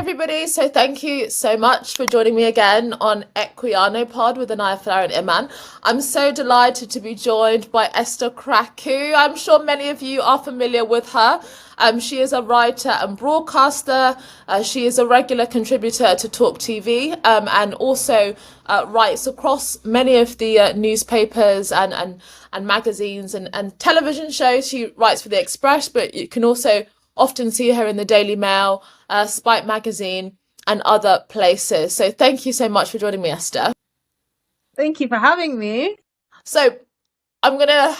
everybody. So thank you so much for joining me again on Equiano Pod with Anaya and Iman. I'm so delighted to be joined by Esther Krakue. I'm sure many of you are familiar with her. She is a writer and broadcaster. She is a regular contributor to Talk TV, and also writes across many of the newspapers and magazines and television shows. She writes for The Express, but you can also often see her in the Daily Mail, Spike Magazine, and other places. So thank you so much for joining me, Esther. Thank you for having me. So I'm going to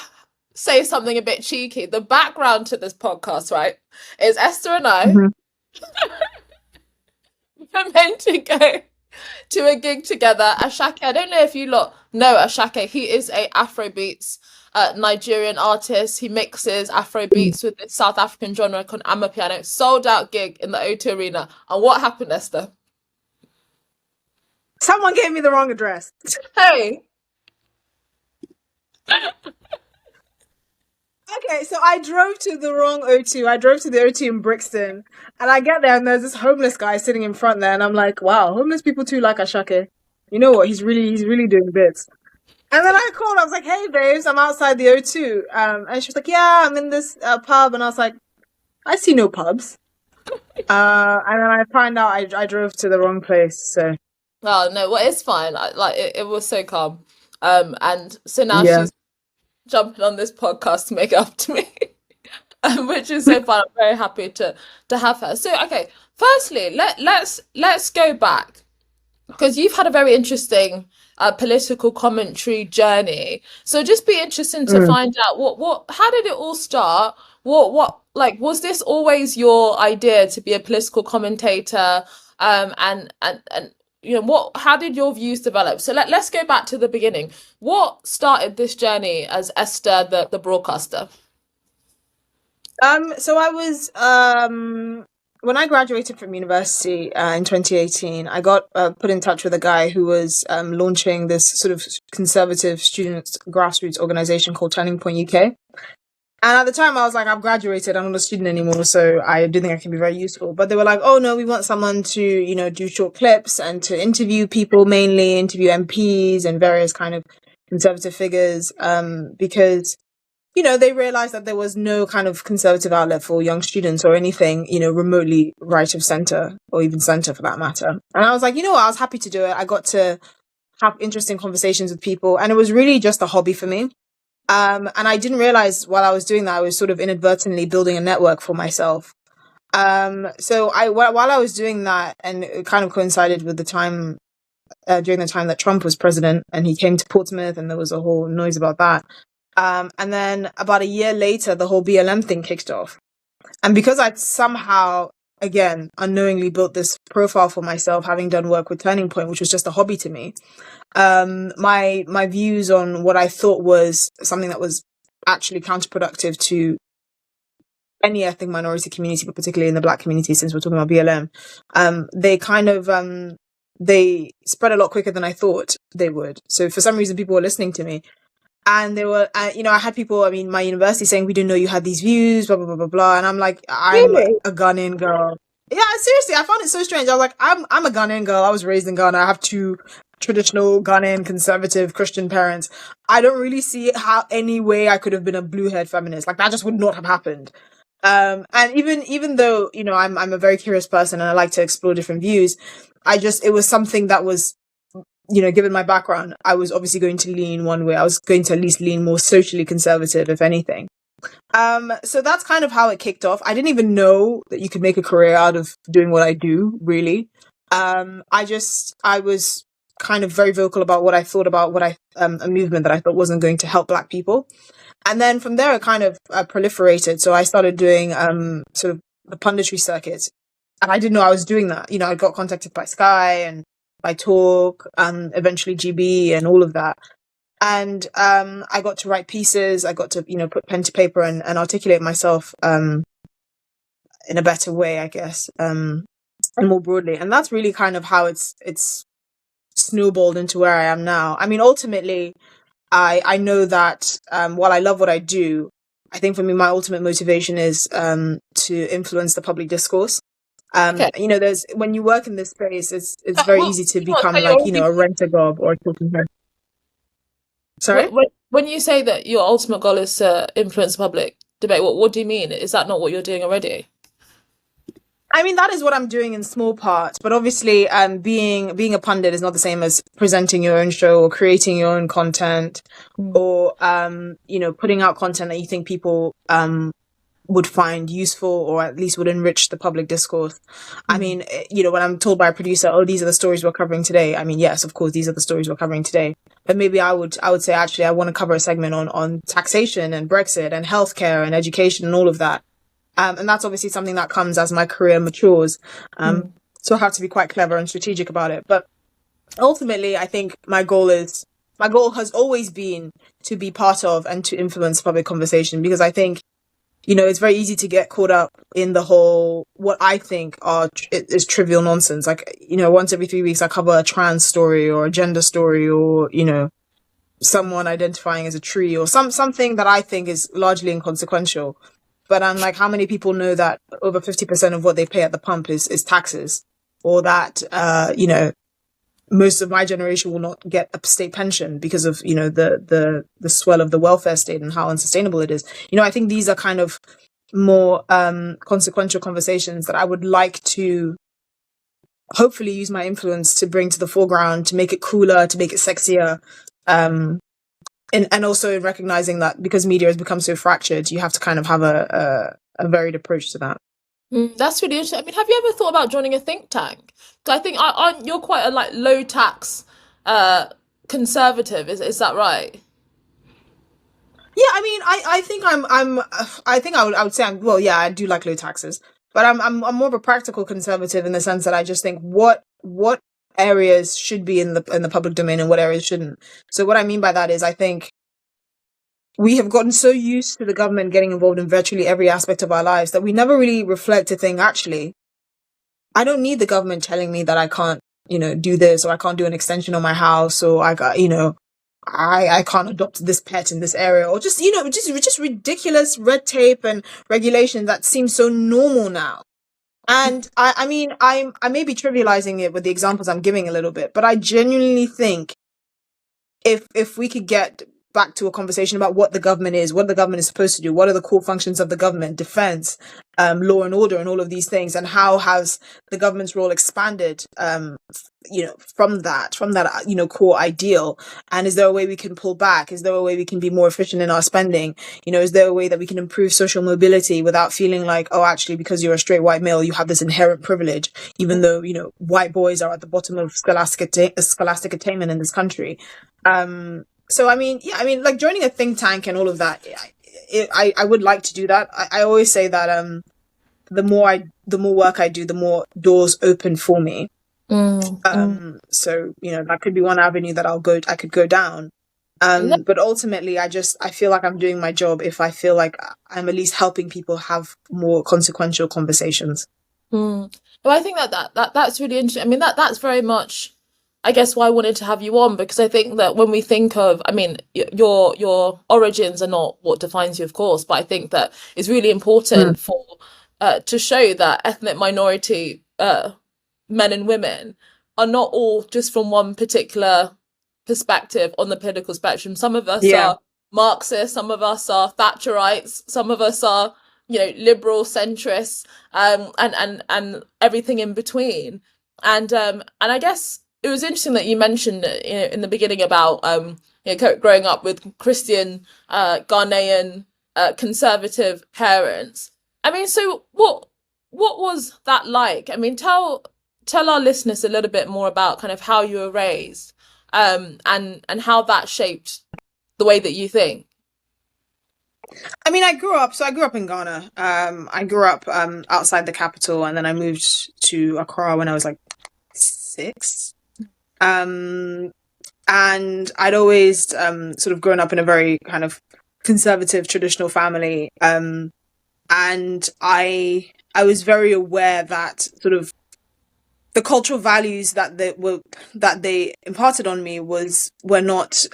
say something a bit cheeky. The background to this podcast, right, is Esther and I were meant to go to a gig together. Ashake, I don't know if you lot know Ashake. He is a Afrobeats Nigerian artist. He mixes Afrobeats with this South African genre called Amapiano. Sold out gig in the O2 Arena. And what happened, Esther? Someone gave me the wrong address. Hey. Okay, so I drove to the wrong O2. I drove to the O2 in Brixton. And I get there and there's this homeless guy sitting in front there. And I'm like, wow, homeless people too like Ashake. You know what? He's really doing bits. And then I called. I was like, hey, babes, I'm outside the O2. And she was like, yeah, I'm in this pub. And I was like, I see no pubs. And then I find out I drove to the wrong place. So. Oh, no, well, it's fine. It was so calm. And so now she's jumping on this podcast to make it up to me, which is so fun. I'm very happy to have her. So, okay, firstly, let's go back, because you've had a very interesting political commentary journey. So just be interesting to find out how did it all start? What was this always your idea to be a political commentator? And you know, how did your views develop? So let's go back to the beginning. What started this journey as Esther the broadcaster? So I was when I graduated from university in 2018, I got put in touch with a guy who was launching this sort of conservative student grassroots organization called Turning Point UK. And at the time, I was like, I've graduated, I'm not a student anymore, so I didn't think I can be very useful. But they were like, oh, no, we want someone to, you know, do short clips and to interview people, mainly interview MPs and various kind of conservative figures, because, you know, they realized that there was no kind of conservative outlet for young students or anything, you know, remotely right of center or even center for that matter. And I was like, you know what, I was happy to do it. I got to have interesting conversations with people, and it was really just a hobby for me. And I didn't realize while I was doing that, I was sort of inadvertently building a network for myself. So while I was doing that, and it kind of coincided with the time, during the time that Trump was president and he came to Portsmouth, and there was a whole noise about that. And then about a year later, the whole BLM thing kicked off. And because I'd somehow, again, unknowingly built this profile for myself, having done work with Turning Point, which was just a hobby to me, my views on what I thought was something that was actually counterproductive to any ethnic minority community, but particularly in the Black community, since we're talking about BLM, they kind of they spread a lot quicker than I thought they would. So for some reason, people were listening to me. And they were, you know, I had people, my university saying, we didn't know you had these views, blah, blah, blah, blah, blah. And I'm like, I'm a Ghanaian girl. Yeah, seriously, I found it so strange. I was like, I'm a Ghanaian girl. I was raised in Ghana. I have two traditional Ghanaian conservative Christian parents. I don't really see how any way I could have been a blue-haired feminist. Like, that just would not have happened. And even though, you know, I'm a very curious person and I like to explore different views, it was something that was, you know, given my background, I was obviously going to lean one way. I was going to at least lean more socially conservative, if anything. So that's kind of how it kicked off. I didn't even know that you could make a career out of doing what I do, really. I was kind of very vocal about what I thought about a movement that I thought wasn't going to help Black people. And then from there, it kind of proliferated. So I started doing sort of the punditry circuit. And I didn't know I was doing that. You know, I got contacted by Sky and by Talk, eventually GB and all of that. And I got to write pieces. I got to, you know, put pen to paper and articulate myself in a better way, I guess, and more broadly. And that's really kind of how it's snowballed into where I am now. I mean, ultimately, I know that while I love what I do, I think for me, my ultimate motivation is to influence the public discourse. Okay. There's when you work in this space, it's very Well, easy to you can't become say you're like, already. a rent-a-gob or a talking head. Sorry? When you say that your ultimate goal is to influence public debate, what do you mean? Is that not what you're doing already? I mean, that is what I'm doing in small parts, but obviously, being a pundit is not the same as presenting your own show or creating your own content, Mm. or putting out content that you think people would find useful or at least would enrich the public discourse. I Mm. mean, when I'm told by a producer, oh, these are the stories we're covering today. I mean, yes, of course, these are the stories we're covering today. But maybe I would say, actually, I want to cover a segment on taxation and Brexit and healthcare and education and all of that. And that's obviously something that comes as my career matures. Mm. So I have to be quite clever and strategic about it. But ultimately, I think my goal has always been to be part of and to influence public conversation, because I think, it's very easy to get caught up in the whole, what I think is trivial nonsense. Like, once every 3 weeks, I cover a trans story or a gender story, or, someone identifying as a tree, or something that I think is largely inconsequential. But I'm like, how many people know that over 50% of what they pay at the pump is taxes? Or that, most of my generation will not get a state pension because of, the swell of the welfare state and how unsustainable it is. I think these are kind of more consequential conversations that I would like to hopefully use my influence to bring to the foreground, to make it cooler, to make it sexier. And also in recognizing that because media has become so fractured, you have to kind of have a varied approach to that. That's really interesting. I mean, have you ever thought about joining a think tank? 'Cause I think you're quite a like low tax uh conservative. Is that right? Yeah, I mean, I think I think I would say well, yeah, I do like low taxes, but I'm more of a practical conservative in the sense that I just think what areas should be in the public domain and what areas shouldn't. So what I mean by that is, I think we have gotten so used to the government getting involved in virtually every aspect of our lives that we never really reflect to think, actually, I don't need the government telling me that I can't, do this, or I can't do an extension on my house, or I got, I can't adopt this pet in this area, or just, just ridiculous red tape and regulation that seems so normal now. And I mean, I may be trivializing it with the examples I'm giving a little bit, but I genuinely think if we could get back to a conversation about what the government is, what the government is supposed to do, what are the core functions of the government, defense, law and order, and all of these things, and how has the government's role expanded, from that, core ideal, and is there a way we can pull back? Is there a way we can be more efficient in our spending? Is there a way that we can improve social mobility without feeling like, oh, actually, because you're a straight white male, you have this inherent privilege, even though, white boys are at the bottom of scholastic attainment in this country. So I mean, yeah, I mean, like joining a think tank and all of that, I would like to do that. I always say that the more work I do, the more doors open for me. So that could be one avenue that I could go down. But ultimately, I feel like I'm doing my job if I feel like I'm at least helping people have more consequential conversations. Well, I think that's really interesting. I mean, that's very much, I guess, why I wanted to have you on, because I think that when we think of, I mean, your origins are not what defines you, of course, but I think that it's really important for to show that ethnic minority men and women are not all just from one particular perspective on the political spectrum. Some of us Yeah. are Marxists, some of us are Thatcherites, some of us are, liberal centrists, and everything in between. And I guess it was interesting that you mentioned, in the beginning about growing up with Christian Ghanaian conservative parents. I mean, so what was that like? I mean, tell our listeners a little bit more about kind of how you were raised, and how that shaped the way that you think. I mean, I grew up in Ghana. I grew up outside the capital, and then I moved to Accra when I was like 6. And I'd always sort of grown up in a very kind of conservative, traditional family. And I was very aware that sort of the cultural values that they imparted on me were not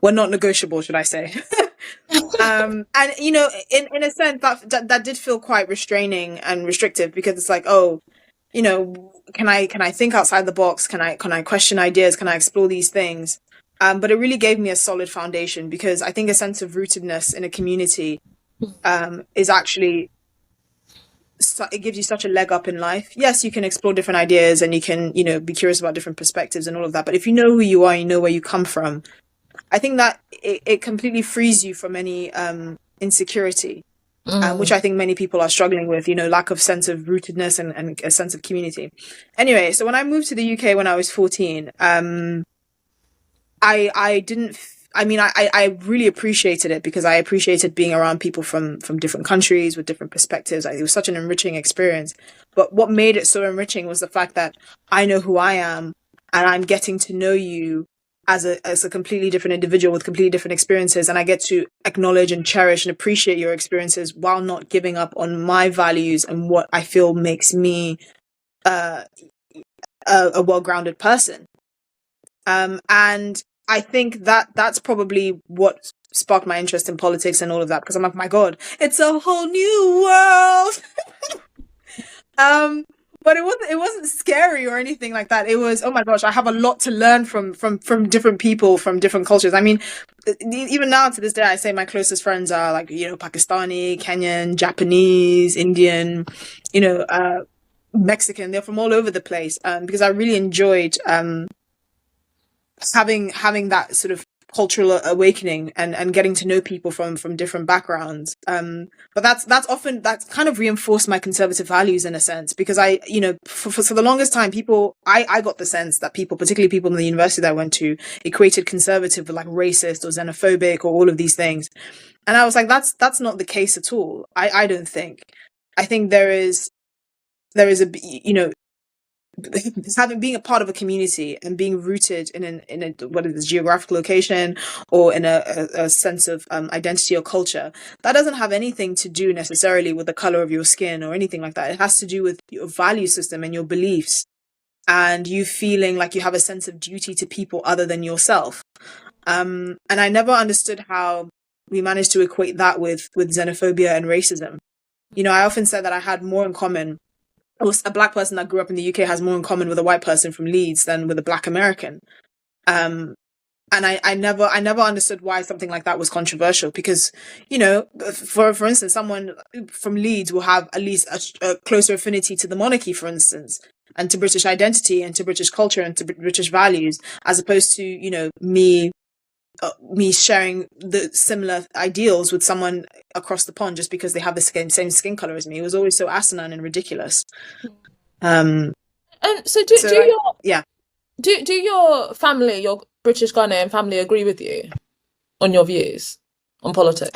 negotiable, should I say? And in a sense that did feel quite restraining and restrictive, because it's like, oh, can I think outside the box? Can I question ideas? Can I explore these things? But it really gave me a solid foundation, because I think a sense of rootedness in a community is actually, it gives you such a leg up in life. Yes, you can explore different ideas and you can, be curious about different perspectives and all of that. But if you know who you are, you know where you come from, I think that it completely frees you from any insecurity, which I think many people are struggling with, lack of sense of rootedness and a sense of community. Anyway, so when I moved to the UK when I was 14, I really appreciated it, because I appreciated being around people from different countries with different perspectives. It was such an enriching experience. But what made it so enriching was the fact that I know who I am, and I'm getting to know you as a completely different individual with completely different experiences, and I get to acknowledge and cherish and appreciate your experiences while not giving up on my values and what I feel makes me a well-grounded person. And I think that that's probably what sparked my interest in politics and all of that, because I'm like, my God, it's a whole new world. But it wasn't scary or anything like that. It was, oh my gosh, I have a lot to learn from different people from different cultures. I mean, even now to this day, I say my closest friends are like, Pakistani, Kenyan, Japanese, Indian, Mexican. They're from all over the place. Because I really enjoyed having that sort of cultural awakening and getting to know people from different backgrounds. But that's kind of reinforced my conservative values in a sense, because I, for the longest time, I got the sense that people, particularly people in the university that I went to, equated conservative with like racist or xenophobic or all of these things. And I was like, that's not the case at all. I don't think. I think there is being a part of a community and being rooted in whether it's geographical location or in a sense of identity or culture, that doesn't have anything to do necessarily with the color of your skin or anything like that. It has to do with your value system and your beliefs, and you feeling like you have a sense of duty to people other than yourself. And I never understood how we managed to equate that with xenophobia and racism. I often said that I had more in common, a black person that grew up in the UK has more in common with a white person from Leeds than with a black American. And I never understood why something like that was controversial, because, for instance, someone from Leeds will have at least a closer affinity to the monarchy, for instance, and to British identity and to British culture and to British values, as opposed to, me sharing the similar ideals with someone across the pond just because they have the same skin color as me. It was always so asinine and ridiculous. And so do your family, your British Ghanaian family, agree with you on your views on politics?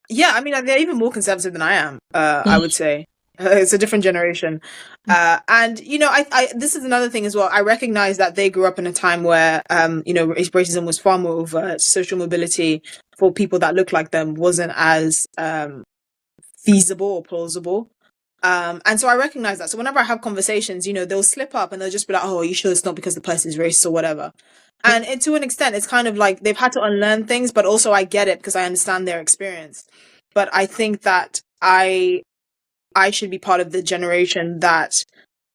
Yeah, I mean, they're even more conservative than I am, I would say. It's a different generation. And, I this is another thing as well. I recognize that they grew up in a time where, racism was far more overt. Social mobility for people that look like them wasn't as feasible or plausible. And so I recognize that. So whenever I have conversations, they'll slip up and they'll just be like, oh, are you sure it's not because the person's racist or whatever? And to an extent, it's kind of like they've had to unlearn things, but also I get it because I understand their experience. But I think that I should be part of the generation that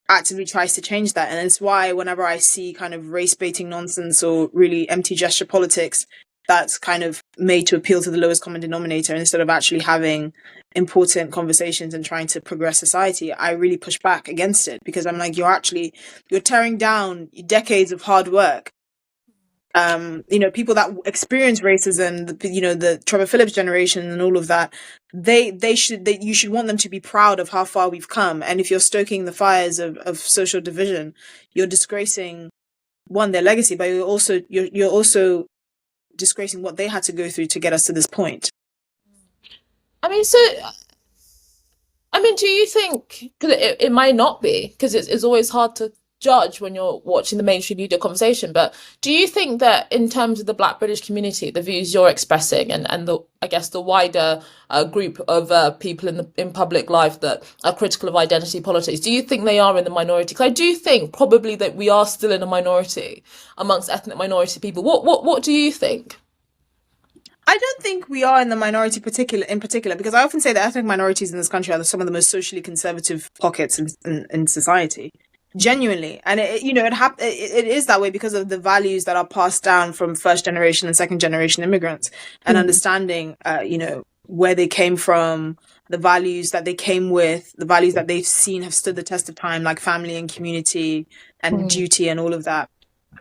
actively tries to change that. And it's why whenever I see kind of race baiting nonsense or really empty gesture politics that's kind of made to appeal to the lowest common denominator instead of actually having important conversations and trying to progress society, I really push back against it, because I'm like, you're tearing down decades of hard work. People that experience racism, the Trevor Phillips generation and all of that, you should want them to be proud of how far we've come. And if you're stoking the fires of social division, you're disgracing, one, their legacy, but you're also disgracing what they had to go through to get us to this point. Do you think, because it might not be, because it's always hard to judge when you're watching the mainstream media conversation, but do you think that in terms of the Black British community, the views you're expressing and the wider group of people in public life that are critical of identity politics, do you think they are in the minority? Because I do think probably that we are still in a minority amongst ethnic minority people. What do you think? I don't think we are in the minority in particular, because I often say that ethnic minorities in this country are some of the most socially conservative pockets in society. Genuinely. And it is that way because of the values that are passed down from first generation and second generation immigrants, and understanding, where they came from, the values that they came with, the values that they've seen have stood the test of time, like family and community and duty and all of that.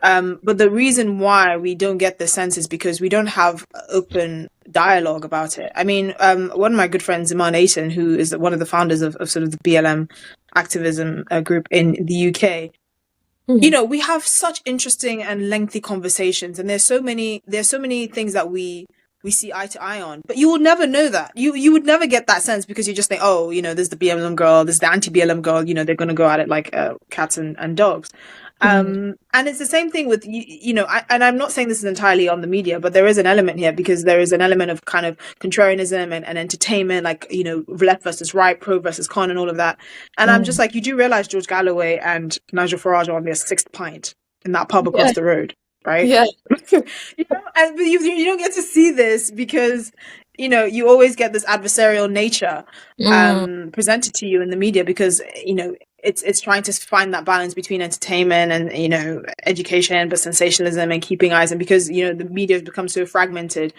But the reason why we don't get the sense is because we don't have open dialogue about it. I mean, one of my good friends, Iman Aiton, who is one of the founders of sort of the BLM activism group in the UK, we have such interesting and lengthy conversations, and there's so many things that we see eye to eye on. But you will never know that. You would never get that sense, because you just think, oh, there's the BLM girl, there's the anti-BLM girl, they're going to go at it like cats and dogs. And it's the same thing with, and I'm not saying this is entirely on the media, but there is an element here, because there is an element of kind of contrarianism and entertainment, like, left versus right, pro versus con and all of that. And I'm just like, you do realize George Galloway and Nigel Farage are on their sixth pint in that pub across the road, right? Yeah. And you don't get to see this because, you always get this adversarial nature presented to you in the media, because, it's trying to find that balance between entertainment and, education, but sensationalism and keeping eyes. And because, the media has become so fragmented,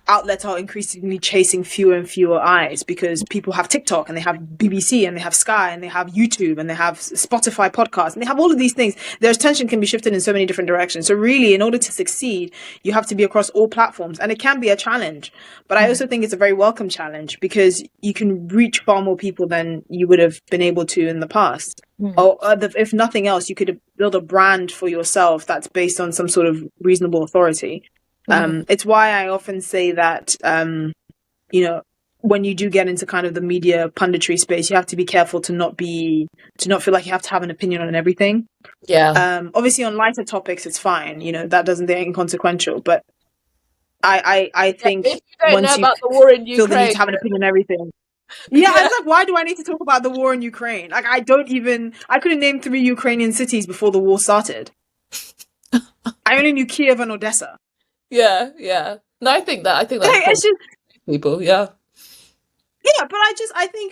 outlets are increasingly chasing fewer and fewer eyes, because people have TikTok and they have BBC and they have Sky and they have YouTube and they have Spotify podcasts and they have all of these things. Their attention can be shifted in so many different directions. So really, in order to succeed, you have to be across all platforms, and it can be a challenge. But I also think it's a very welcome challenge, because you can reach far more people than you would have been able to in the past. Or if nothing else, you could build a brand for yourself that's based on some sort of reasonable authority. It's why I often say that, when you do get into kind of the media punditry space, you have to be careful to not feel like you have to have an opinion on everything. Yeah. Obviously on lighter topics, it's fine. That doesn't be inconsequential, but I think if you don't once know you about the war in feel the need Ukraine, to have an opinion on everything. Yeah, it's like, why do I need to talk about the war in Ukraine? Like, I couldn't name 3 Ukrainian cities before the war started. I only knew Kiev and Odessa. Yeah. No, I think that's It's just, people. Yeah. yeah, but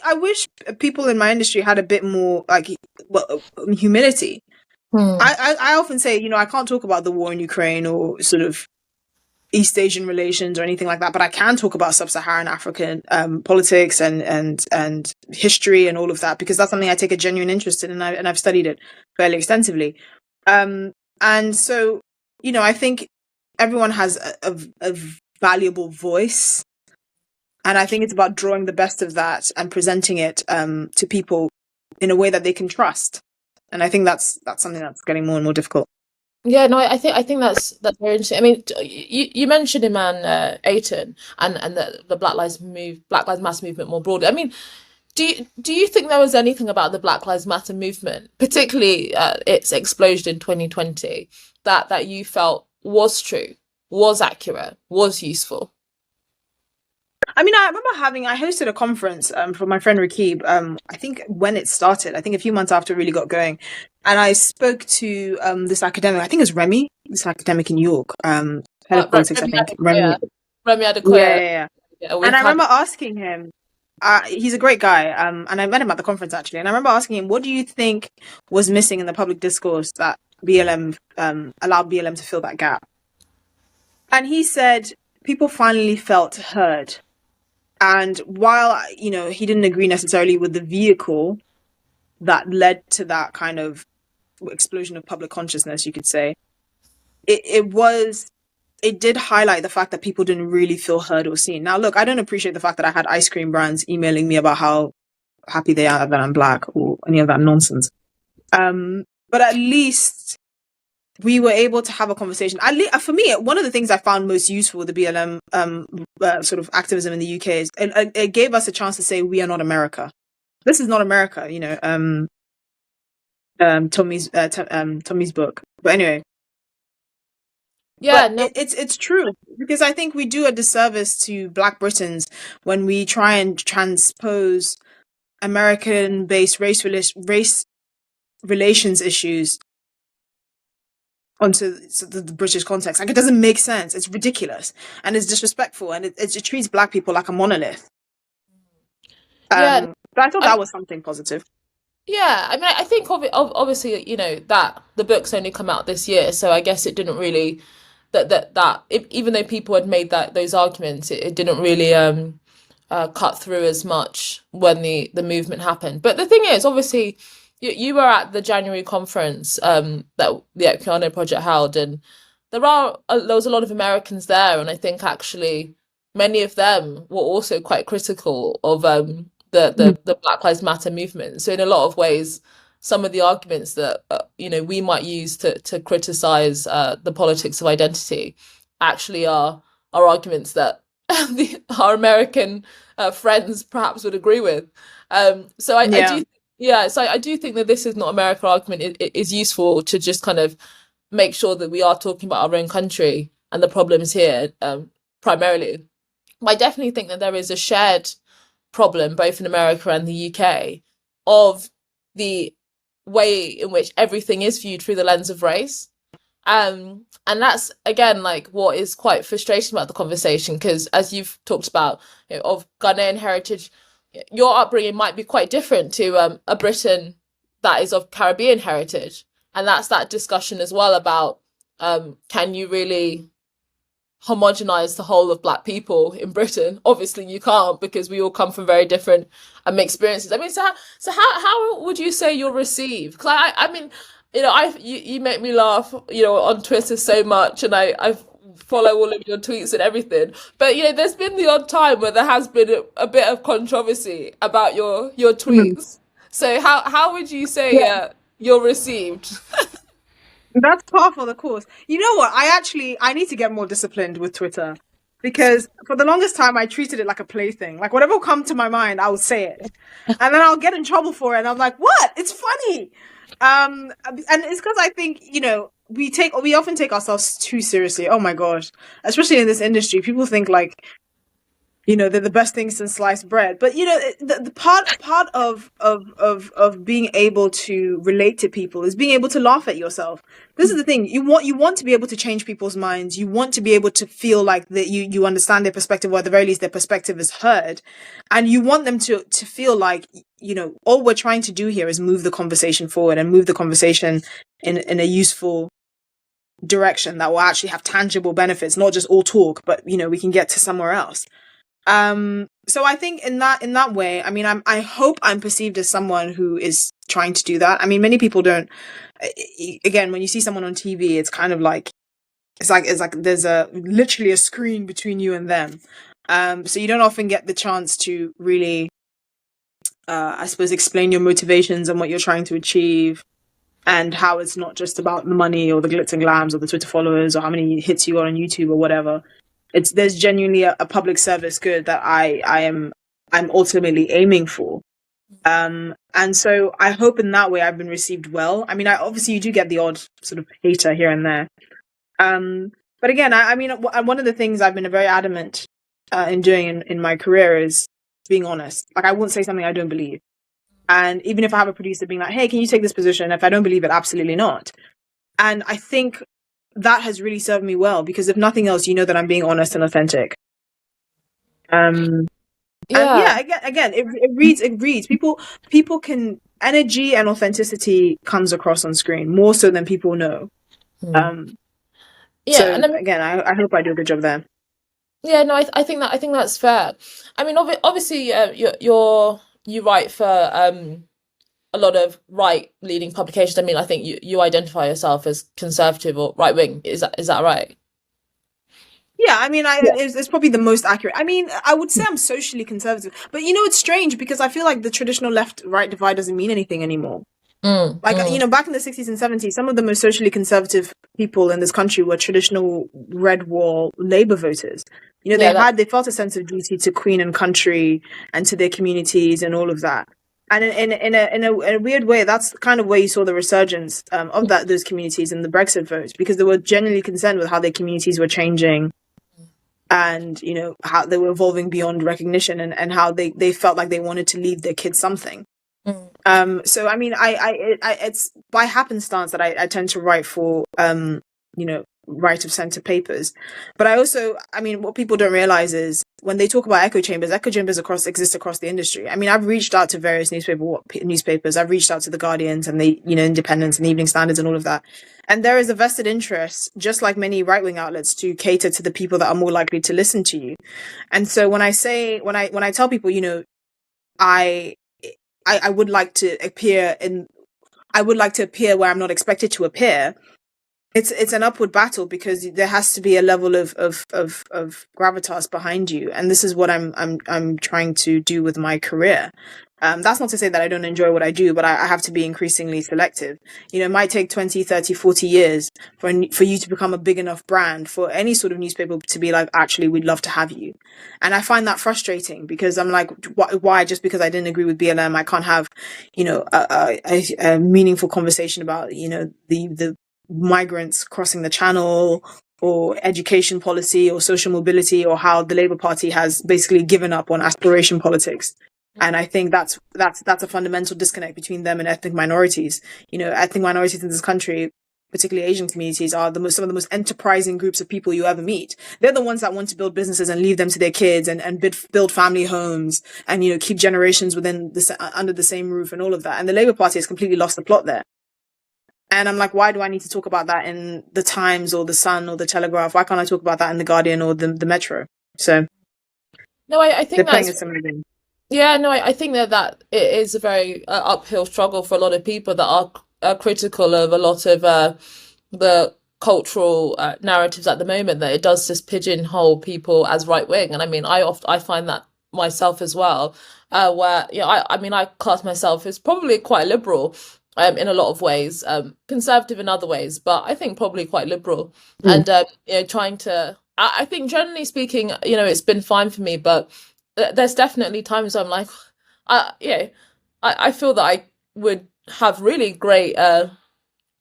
I wish people in my industry had a bit more humility. I often say, I can't talk about the war in Ukraine or sort of East Asian relations or anything like that, but I can talk about sub-Saharan African politics and history and all of that, because that's something I take a genuine interest in, and I've studied it fairly extensively. And so, I think everyone has a valuable voice, and I think it's about drawing the best of that and presenting it to people in a way that they can trust. And I think that's something that's getting more and more difficult. Yeah, no, I think that's very interesting. I mean, you mentioned Iman Aiton and the Black Lives Matter movement more broadly. I mean, do you think there was anything about the Black Lives Matter movement, particularly its explosion in 2020, that you felt was true, was accurate, was useful? I mean, I remember I hosted a conference for my friend Rakib, I think when it started, I think a few months after it really got going. And I spoke to this academic, I think it's Remy, this academic in New York, head of politics, I think. Remy Adekoya. Yeah. And I remember asking him, he's a great guy, and I met him at the conference actually. And I remember asking him, what do you think was missing in the public discourse that BLM allowed BLM to fill that gap? And he said, people finally felt heard. And while, he didn't agree necessarily with the vehicle that led to that kind of explosion of public consciousness, you could say, it did highlight the fact that people didn't really feel heard or seen. Now, look, I don't appreciate the fact that I had ice cream brands emailing me about how happy they are that I'm Black or any of that nonsense. But at least we were able to have a conversation. For me, one of the things I found most useful with the BLM sort of activism in the UK is it gave us a chance to say, we are not America. This is not America, Tommy's book. But anyway. Yeah, but no. It's true, because I think we do a disservice to Black Britons when we try and transpose American-based race relations issues onto the British context. Like, it doesn't make sense. It's ridiculous and it's disrespectful, and it treats Black people like a monolith. Yeah, But I thought I, that was something positive. yeah. I mean, I think obviously, you know, that the book's only come out this year, so I guess it didn't really even though people had made those arguments, it didn't really cut through as much when the movement happened. But the thing is, obviously, you were at the January conference that the Equiano Project held, and there was a lot of Americans there, and I think actually many of them were also quite critical of the Black Lives Matter movement. So in a lot of ways, some of the arguments that we might use to criticize the politics of identity actually are arguments that our American friends perhaps would agree with. So I do, yeah. So I do think that this is not American argument. It is useful to just kind of make sure that we are talking about our own country and the problems here primarily. I definitely think that there is a shared problem both in America and the UK of the way in which everything is viewed through the lens of race. And that's again like what is quite frustrating about the conversation, because as you've talked about, of Ghanaian heritage, your upbringing might be quite different to a Briton that is of Caribbean heritage, and that's that discussion as well about can you really homogenize the whole of Black people in Britain? Obviously, you can't, because we all come from very different experiences. I mean, so how would you say you're received? Because I mean, you make me laugh, on Twitter so much, and I follow all of your tweets and everything. But there's been the odd time where there has been a bit of controversy about your tweets. So how would you say you're received? That's par for the course. You know what? I need to get more disciplined with Twitter, because for the longest time I treated it like a plaything. Like, whatever will come to my mind, I will say it, and then I'll get in trouble for it. And I'm like, what? It's funny. And it's because I think we often take ourselves too seriously. Oh my gosh, especially in this industry, people think like they're the best things since sliced bread. But the part of being able to relate to people is being able to laugh at yourself. This is the thing. You want to be able to change people's minds. You want to be able to feel like that you understand their perspective, or at the very least their perspective is heard. And you want them to feel like, all we're trying to do here is move the conversation forward, and move the conversation in a useful direction that will actually have tangible benefits, not just all talk, but we can get to somewhere else. So I think in that way, I mean, I hope I'm perceived as someone who is trying to do that. I mean, many people don't. Again, when you see someone on TV, it's kind of like it's like there's literally a screen between you and them. So you don't often get the chance to really, I suppose, explain your motivations and what you're trying to achieve, and how it's not just about the money or the glitz and glams or the Twitter followers or how many hits you got on YouTube or whatever. There's genuinely a public service good that I'm ultimately aiming for. And so I hope in that way I've been received well. I mean, obviously you do get the odd sort of hater here and there. But again, I mean, one of the things I've been very adamant in doing in my career is being honest. Like, I won't say something I don't believe. And even if I have a producer being like, hey, can you take this position? If I don't believe it, absolutely not. And I think that has really served me well, because if nothing else, that I'm being honest and authentic. And again, it reads. People can, energy and authenticity comes across on screen more so than people know. And again, I hope I do a good job there. Yeah, no, I think that's fair. I mean, obviously, you write for a lot of right-leaning publications. I mean, I think you identify yourself as conservative or right-wing. Is that right? Yeah, I mean, it's probably the most accurate. I mean, I would say I'm socially conservative, but it's strange, because I feel like the traditional left-right divide doesn't mean anything anymore. Back in the 60s and 70s, some of the most socially conservative people in this country were traditional red wall Labour voters. They felt a sense of duty to Queen and country and to their communities and all of that. And in a weird way, that's kind of where you saw the resurgence of those communities in the Brexit vote, because they were genuinely concerned with how their communities were changing, and how they were evolving beyond recognition, and how they felt like they wanted to leave their kids something. So I mean, I it's by happenstance that I tend to write for right of center papers. But what people don't realize is when they talk about echo chambers exist across the industry. I mean, I've reached out to various newspapers. I've reached out to the Guardians and the, Independents and the Evening Standards and all of that. And there is a vested interest, just like many right-wing outlets, to cater to the people that are more likely to listen to you. And so when I tell people, I would like to appear where I'm not expected to appear, it's an upward battle, because there has to be a level of gravitas behind you, and this is what I'm trying to do with my career. That's not to say that I don't enjoy what I do, but I have to be increasingly selective. It might take 20, 30, 40 years for you to become a big enough brand for any sort of newspaper to be like, actually, we'd love to have you. And I find that frustrating, because I'm like, why? Just because I didn't agree with BLM, I can't have, a meaningful conversation about, the migrants crossing the channel, or education policy, or social mobility, or how the Labour Party has basically given up on aspiration politics. And I think that's a fundamental disconnect between them and ethnic minorities. Ethnic minorities in this country, particularly Asian communities, are some of the most enterprising groups of people you ever meet. They're the ones that want to build businesses and leave them to their kids, and build family homes, and keep generations under the same roof, and all of that. And the Labour Party has completely lost the plot there. And I'm like, why do I need to talk about that in the Times or the Sun or the Telegraph? Why can't I talk about that in the Guardian or the Metro? So, no, I think that's yeah. No, I think that it is a very uphill struggle for a lot of people that are critical of a lot of the cultural narratives at the moment, that it does just pigeonhole people as right wing. And I mean, I find that myself as well, where I class myself as probably quite liberal. In a lot of ways, conservative in other ways, but I think probably quite liberal. And trying to, I think generally speaking, it's been fine for me, but there's definitely times I'm like, I feel that I would have really great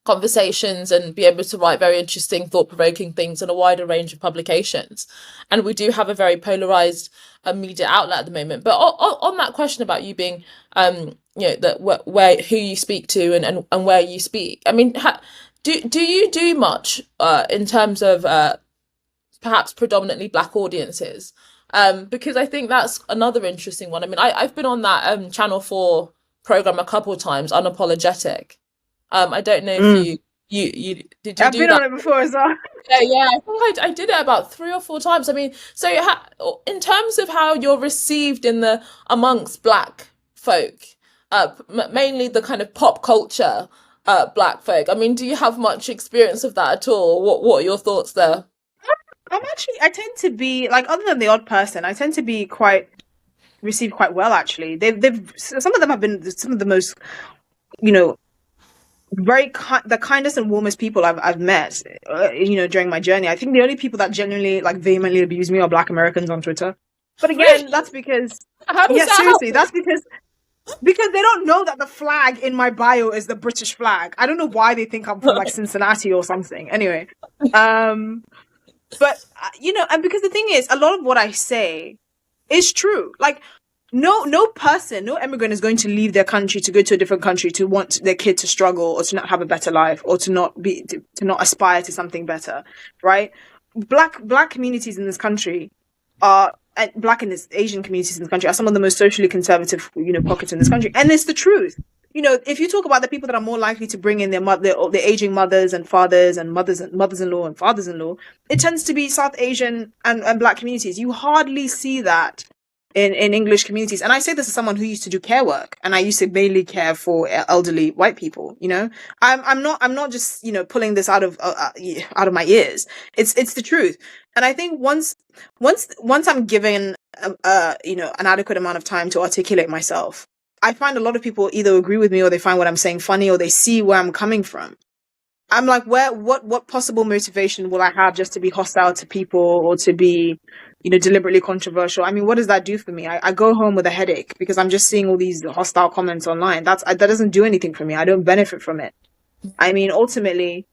conversations and be able to write very interesting, thought-provoking things in a wider range of publications. And we do have a very polarized media outlet at the moment. But on that question about you being who you speak to and where you speak, I mean, do you do much in terms of perhaps predominantly Black audiences? Because I think that's another interesting one. I mean, I've been on that Channel 4 program a couple of times, Unapologetic. I don't know if you did you I've do been that? on it before as well. Yeah, I think I did it about 3 or 4 times. I mean, so in terms of how you're received amongst Black folk, mainly the kind of pop culture Black folk, I mean, do you have much experience of that at all? What are your thoughts there? I tend to be like, other than the odd person, I tend to be received quite well, actually. Some of them have been some of the most, the kindest and warmest people I've met, during my journey. I think the only people that genuinely, like, vehemently abuse me are Black Americans on Twitter. But again, Really? that's because, How does that seriously, happen? that's because they don't know that the flag in my bio is the British flag. I don't know why they think I'm from like Cincinnati or something. Anyway, but and because the thing is, a lot of what I say is true. Like, no immigrant is going to leave their country to go to a different country to want their kid to struggle, or to not have a better life, or to not aspire to something better, right? Black communities in this country are, and Black and Asian communities in this country are some of the most socially conservative, pockets in this country, and it's the truth. If you talk about the people that are more likely to bring in their aging mothers and fathers and mothers-in-law and fathers-in-law, it tends to be South Asian and Black communities. You hardly see that in English communities. And I say this as someone who used to do care work, and I used to mainly care for elderly white people. I'm not just pulling this out of my ears. It's the truth. And I think once I'm given an adequate amount of time to articulate myself, I find a lot of people either agree with me, or they find what I'm saying funny, or they see where I'm coming from. I'm like, what possible motivation will I have just to be hostile to people, or to be, deliberately controversial? I mean, what does that do for me? I go home with a headache because I'm just seeing all these hostile comments online. That doesn't do anything for me. I don't benefit from it. I mean, ultimately,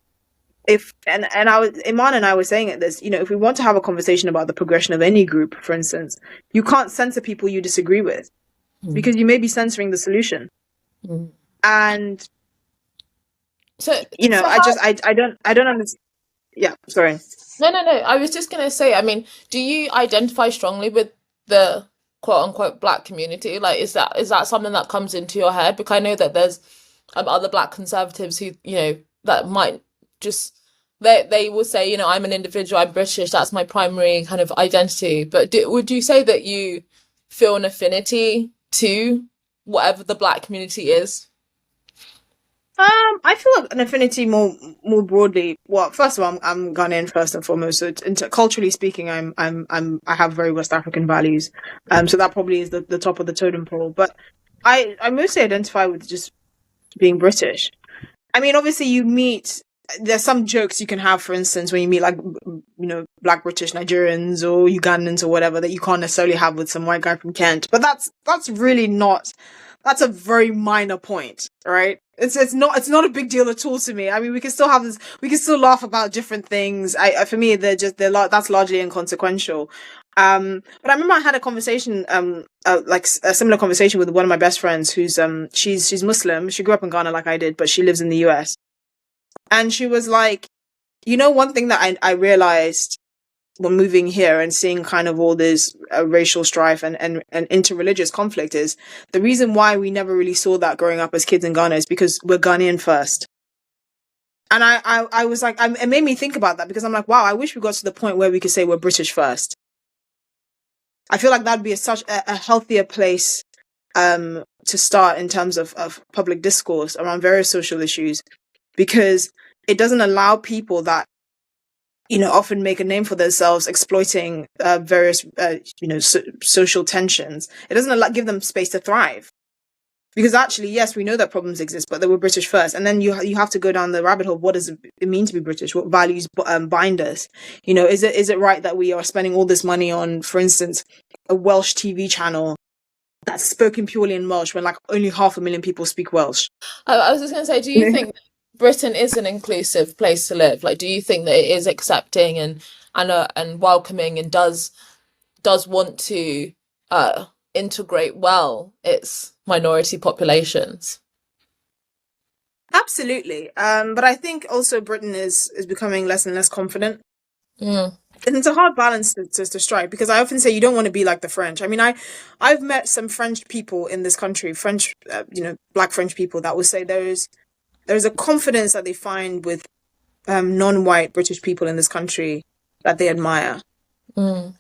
Iman and I were saying this, if we want to have a conversation about the progression of any group, for instance, you can't censor people you disagree with, because you may be censoring the solution. And So I don't understand. Yeah, sorry. No, no, no. I was just gonna say, I mean, do you identify strongly with the quote unquote black community? Like, is that something that comes into your head? Because I know that there's other black conservatives who, that might just they will say, I'm an individual, I'm British, that's my primary kind of identity. But would you say that you feel an affinity to whatever the black community is? I feel an affinity more broadly. Well, first of all, I'm Ghanaian first and foremost. So, culturally speaking, I have very West African values. So that probably is the top of the totem pole. But I mostly identify with just being British. I mean, obviously, there's some jokes you can have, for instance, when you meet like, Black British Nigerians or Ugandans or whatever, that you can't necessarily have with some white guy from Kent. But that's really not. That's a very minor point, right? It's not a big deal at all to me. I mean, we can still have this. We can still laugh about different things. For me, that's largely inconsequential. But I remember I had a conversation, like a similar conversation with one of my best friends who's she's Muslim. She grew up in Ghana like I did, but she lives in the US. And she was like, one thing that I realized when moving here and seeing kind of all this racial strife and interreligious conflict is the reason why we never really saw that growing up as kids in Ghana is because we're Ghanaian first. And I was like, it made me think about that because I'm like, wow, I wish we got to the point where we could say we're British first. I feel like that'd be such a healthier place to start in terms of public discourse around various social issues, because it doesn't allow people that often make a name for themselves exploiting various social tensions. It doesn't give them space to thrive, because actually, yes, we know that problems exist, but they were British first, and then you have to go down the rabbit hole. What does it mean to be British? What values bind us? Is it right that we are spending all this money on, for instance, a Welsh TV channel that's spoken purely in Welsh when like only 500,000 people speak Welsh? I was just going to say, do you think Britain is an inclusive place to live? Like, do you think that it is accepting and welcoming and does want to integrate well its minority populations? Absolutely. But I think also Britain is becoming less and less confident. Mm. And it's a hard balance to strike, because I often say you don't want to be like the French. I mean, I've met some French people in this country, French, Black French people, that will say there's a confidence that they find with non-white British people in this country that they admire. Mm.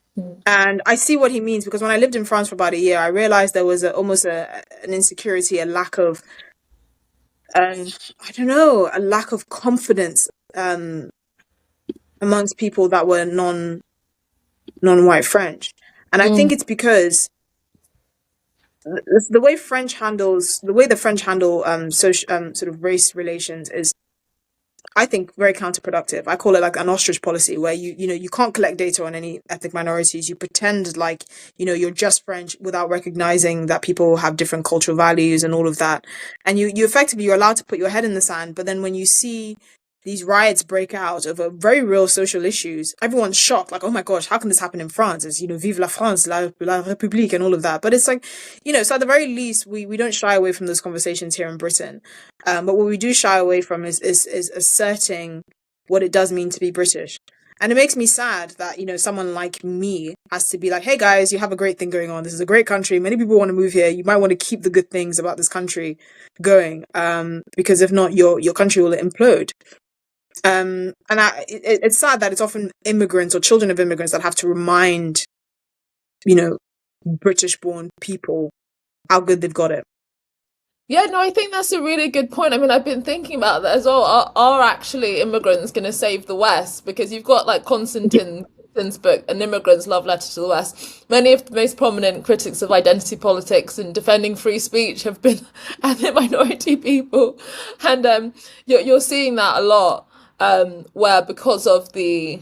And I see what he means, because when I lived in France for about a year, I realized there was almost an insecurity, a lack of, I don't know, a lack of confidence amongst people that were non-white French. And I think it's because the way the French handle social sort of race relations is, I think, very counterproductive. I call it like an ostrich policy, where you can't collect data on any ethnic minorities. You pretend like you're just French without recognizing that people have different cultural values and all of that. And you effectively, you're allowed to put your head in the sand. But then when you see these riots break out over very real social issues, everyone's shocked, like, oh my gosh, how can this happen in France? It's, Vive la France, la République, and all of that. But it's like, so at the very least, we don't shy away from those conversations here in Britain. But what we do shy away from is asserting what it does mean to be British. And it makes me sad that, someone like me has to be like, hey guys, you have a great thing going on. This is a great country. Many people want to move here. You might want to keep the good things about this country going. Because if not, your country will implode. And it's sad that it's often immigrants or children of immigrants that have to remind, British-born people how good they've got it. Yeah, no, I think that's a really good point. I mean, I've been thinking about that as well. Are actually immigrants going to save the West? Because you've got like Constantine's book, An Immigrant's Love Letter to the West. Many of the most prominent critics of identity politics and defending free speech have been ethnic minority people, and you're seeing that a lot, where because of the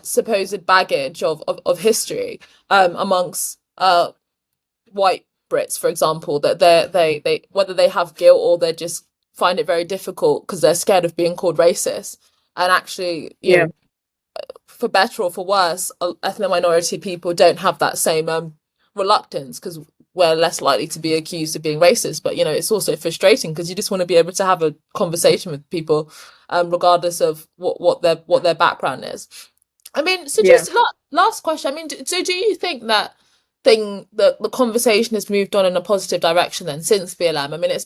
supposed baggage of history amongst white Brits, for example, that they whether they have guilt or they just find it very difficult because they're scared of being called racist. And actually, for better or for worse, ethnic minority people don't have that same reluctance, because we're less likely to be accused of being racist. But, you know, it's also frustrating because you just want to be able to have a conversation with people, regardless of what their background is. I mean, so just last question. I mean, so do you think that the conversation has moved on in a positive direction then since BLM? I mean, it's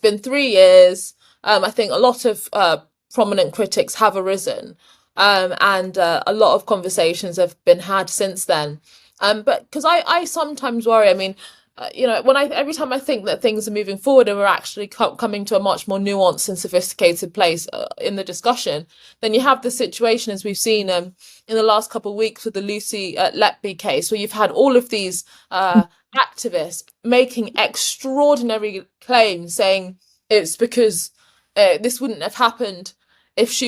been 3 years. I think a lot of prominent critics have arisen, and a lot of conversations have been had since then. But because I sometimes worry. I mean, you know, every time I think that things are moving forward and we're actually coming to a much more nuanced and sophisticated place in the discussion, then you have the situation as we've seen in the last couple of weeks with the Lucy Letby case, where you've had all of these activists making extraordinary claims, saying it's because this wouldn't have happened if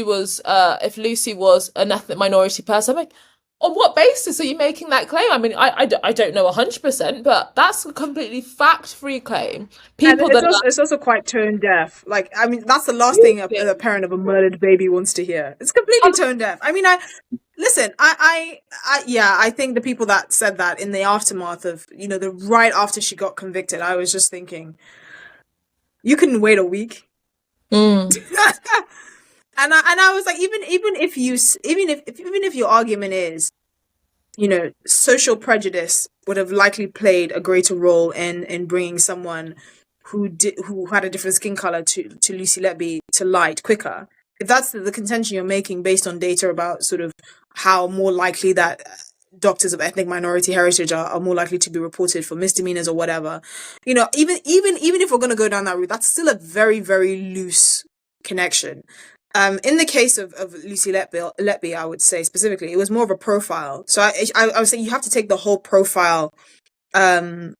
Lucy was an ethnic minority person. I'm like, on what basis are you making that claim? I mean, I don't know 100%, but that's a completely fact-free claim. It's also quite tone deaf. Like, I mean, that's the last thing a parent of a murdered baby wants to hear. It's completely tone deaf. I mean, I think the people that said that in the aftermath of, you know, the right after she got convicted, I was just thinking, you couldn't wait a week. And I was like, even if your argument is, you know, social prejudice would have likely played a greater role in bringing someone who had a different skin color to Lucy Letby to light quicker. If that's the contention you're making based on data about sort of how more likely that doctors of ethnic minority heritage are more likely to be reported for misdemeanors or whatever, you know, even if we're going to go down that route, that's still a very, very loose connection. In the case of Lucy Letby, I would say specifically, it was more of a profile. So I would say you have to take the whole profile and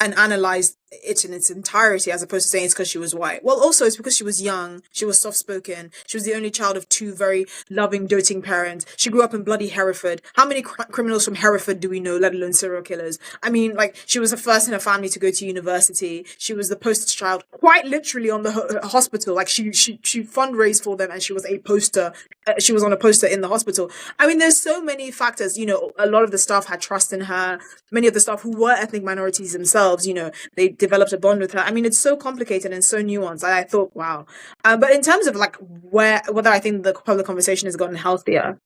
analyze it in its entirety, as opposed to saying it's because she was white. Well, also it's because she was young, she was soft-spoken, she was the only child of two very loving, doting parents. She grew up in bloody Hereford. How many criminals from Hereford do we know, let alone serial killers? I mean, like, she was the first in her family to go to university. She was the poster child, quite literally, on the hospital. Like, she fundraised for them, and she was a poster. She was on a poster in the hospital. I mean, there's so many factors. You know, a lot of the staff had trust in her. Many of the staff who were ethnic minorities themselves, you know, they developed a bond with her. I mean, it's so complicated and so nuanced. I thought, wow. But in terms of like whether I think the public conversation has gotten healthier,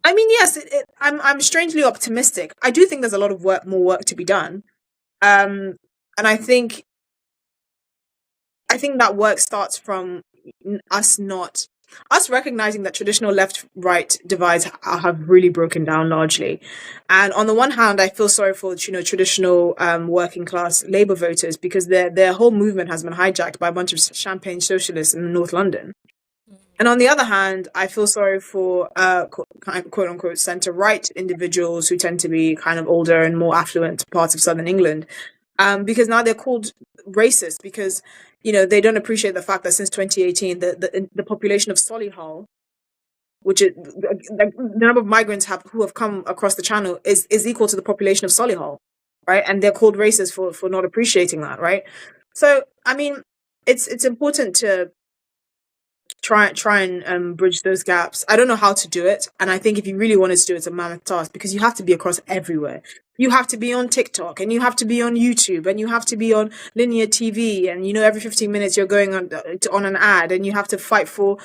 I mean, yes, I'm strangely optimistic. I do think there's a lot of more work to be done, and I think that work starts from us recognizing that traditional left-right divides have really broken down largely. And on the one hand, I feel sorry for, you know, traditional working class Labour voters, because their whole movement has been hijacked by a bunch of champagne socialists in North London. And on the other hand, I feel sorry for quote unquote centre-right individuals who tend to be kind of older and more affluent parts of Southern England, because now they're called racist because, you know, they don't appreciate the fact that since 2018, the population of Solihull, which is the number of migrants who have come across the channel, is equal to the population of Solihull, right? And they're called racist for not appreciating that, right? So, I mean, it's important to try and bridge those gaps. I don't know how to do it, and I think if you really wanted to do it, it's a mammoth task, because you have to be across everywhere. You have to be on TikTok, and you have to be on YouTube, and you have to be on linear TV, and, you know, every 15 minutes you're going on an ad, and you have to fight for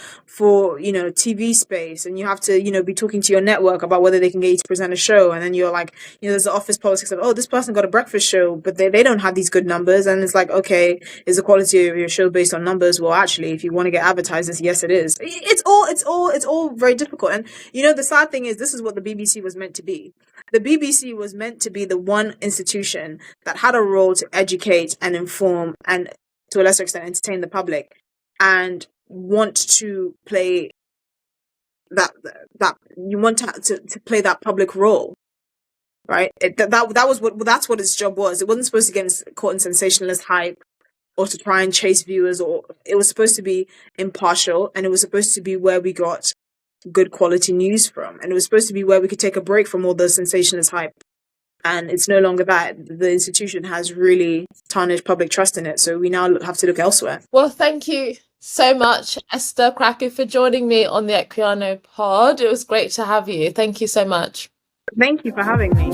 you know, TV space, and you have to, you know, be talking to your network about whether they can get you to present a show, and then you're like, you know, there's the office politics of, oh, this person got a breakfast show, but they don't have these good numbers, and it's like, okay, is the quality of your show based on numbers? Well, actually, if you want to get advertisers, yes, it is. It's all very difficult, and, you know, the sad thing is, this is what the BBC was meant to be. The BBC was meant to be the one institution that had a role to educate and inform, and to a lesser extent entertain the public, and want to play that you want to play that public role, right? That's what its job was. It wasn't supposed to get caught in sensationalist hype or to try and chase viewers, or it was supposed to be impartial, and it was supposed to be where we got good quality news from, and it was supposed to be where we could take a break from all the sensationalist hype. And it's no longer that. The institution has really tarnished public trust in it, so we now have to look elsewhere. Well, thank you so much, Esther Krakue, for joining me on the Equiano pod. It was great to have you. Thank you so much. Thank you for having me.